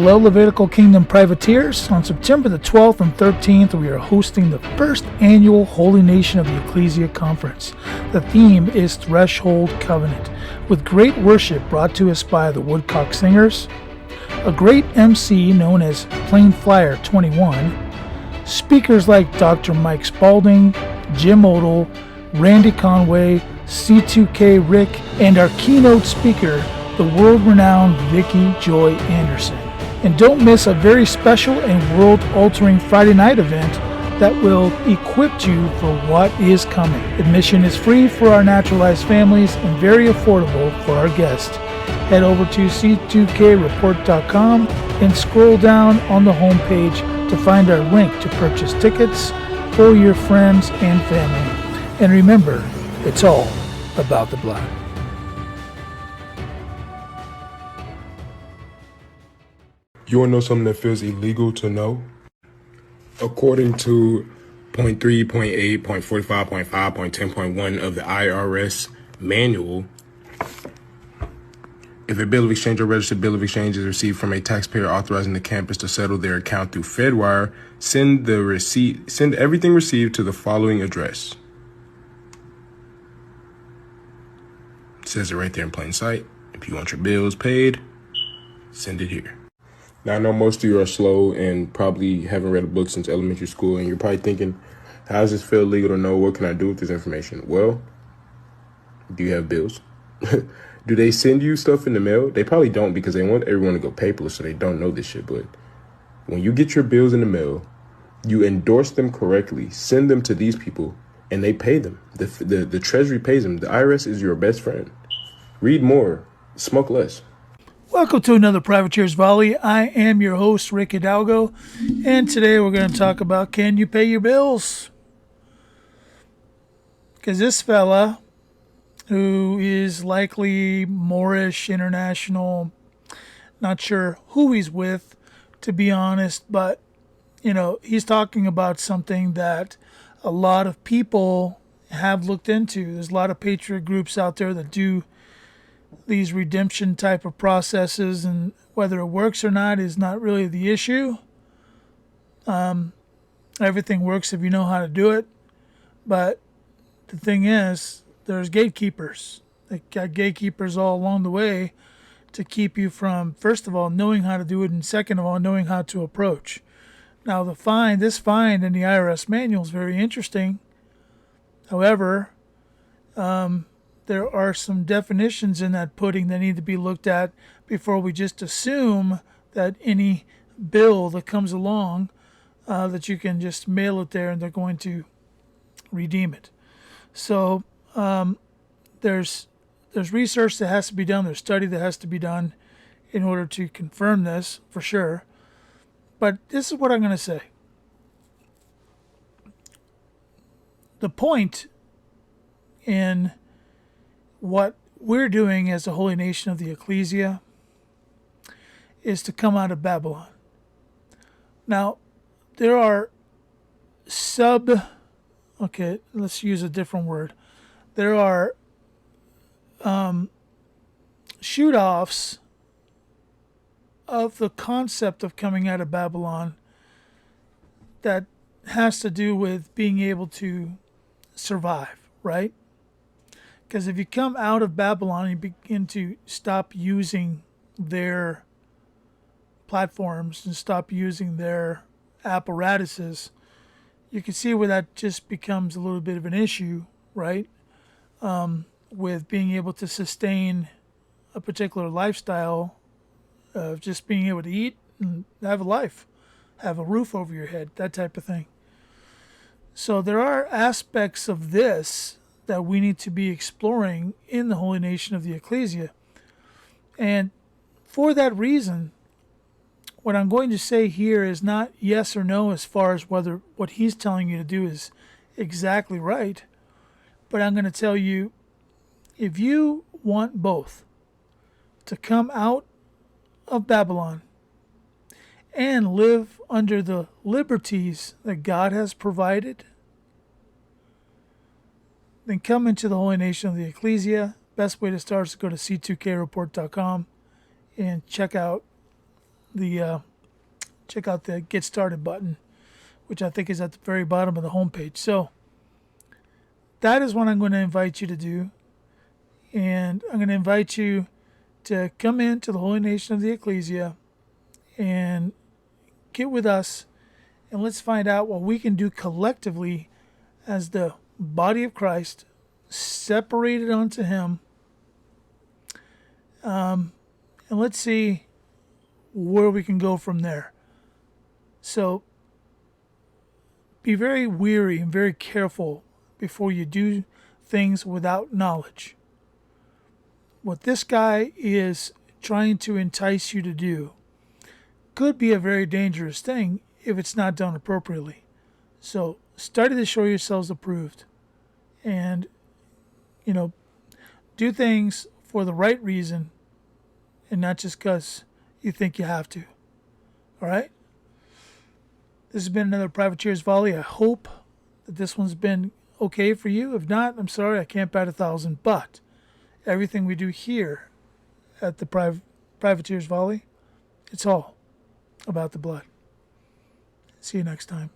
Hello, Levitical Kingdom Privateers. On September the 12th and 13th, we are hosting the first annual Holy Nation of the Ecclesia Conference. The theme is Threshold Covenant, with great worship brought to us by the Woodcock Singers, a great MC known as Plain Flyer 21, speakers like Dr. Mike Spalding, Jim Odell, Randy Conway, C2K Rick, and our keynote speaker, the world-renowned Vicky Joy Anderson. And don't miss a very special and world-altering Friday night event that will equip you for what is coming. Admission is free for our naturalized families and very affordable for our guests. Head over to c2kreport.com and scroll down on the homepage to find our link to purchase tickets for your friends and family. And remember, it's all about the blood. You want to know something that feels illegal to know? According to point 3, point 8, point 45, point 5, point 10.1 of the IRS manual, if a bill of exchange or registered bill of exchange is received from a taxpayer authorizing the campus to settle their account through Fedwire, send everything received to the following address. It says it right there in plain sight. If you want your bills paid, send it here. Now, I know most of you are slow and probably haven't read a book since elementary school, and you're probably thinking, how does this feel legal to know? What can I do with this information? Well, do you have bills? Do they send you stuff in the mail? They probably don't, because they want everyone to go paperless, so they don't know this shit. But when you get your bills in the mail, you endorse them correctly, send them to these people, and they pay them. The Treasury pays them. The IRS is your best friend. Read more, smoke less. Welcome to another Privateers Volley. I am your host, Rick Hidalgo, and today we're going to talk about, can you pay your bills? Because this fella, who is likely Moorish, international, not sure who he's with, to be honest, but, he's talking about something that a lot of people have looked into. There's a lot of patriot groups out there that do these redemption type of processes, and whether it works or not is not really the issue. Everything works if you know how to do it, but the thing is, there's gatekeepers. They got gatekeepers all along the way to keep you from, first of all, knowing how to do it, and second of all, knowing how to approach. Now, this fine in the IRS manual is very interesting. However, there are some definitions in that pudding that need to be looked at before we just assume that any bill that comes along, that you can just mail it there and they're going to redeem it. So there's research that has to be done. There's study that has to be done in order to confirm this for sure. But this is what I'm going to say. The point in what we're doing as a holy nation of the ecclesia is to come out of Babylon. Now, there are let's use a different word. There are shoot-offs of the concept of coming out of Babylon that has to do with being able to survive, right? Because if you come out of Babylon and you begin to stop using their platforms and stop using their apparatuses, you can see where that just becomes a little bit of an issue, right? With being able to sustain a particular lifestyle of just being able to eat and have a life, have a roof over your head, that type of thing. So there are aspects of this that we need to be exploring in the holy nation of the ecclesia. And for that reason, what I'm going to say here is not yes or no as far as whether what he's telling you to do is exactly right. But I'm going to tell you, if you want both to come out of Babylon and live under the liberties that God has provided, then come into the holy nation of the ecclesia. Best way to start is to go to c2kreport.com and check out check out the Get Started button, which I think is at the very bottom of the homepage. So that is what I'm going to invite you to do. And I'm going to invite you to come into the Holy Nation of the Ecclesia and get with us, and let's find out what we can do collectively as the body of Christ, separated unto Him. And let's see where we can go from there. So be very wary and very careful before you do things without knowledge. What this guy is trying to entice you to do could be a very dangerous thing if it's not done appropriately. So study to show yourselves approved, and do things for the right reason and not just because you think you have to. All right? This has been another Privateers Volley. I hope that this one's been okay for you. If not, I'm sorry, I can't bat 1,000. But everything we do here at the Privateers Volley, it's all about the blood. See you next time.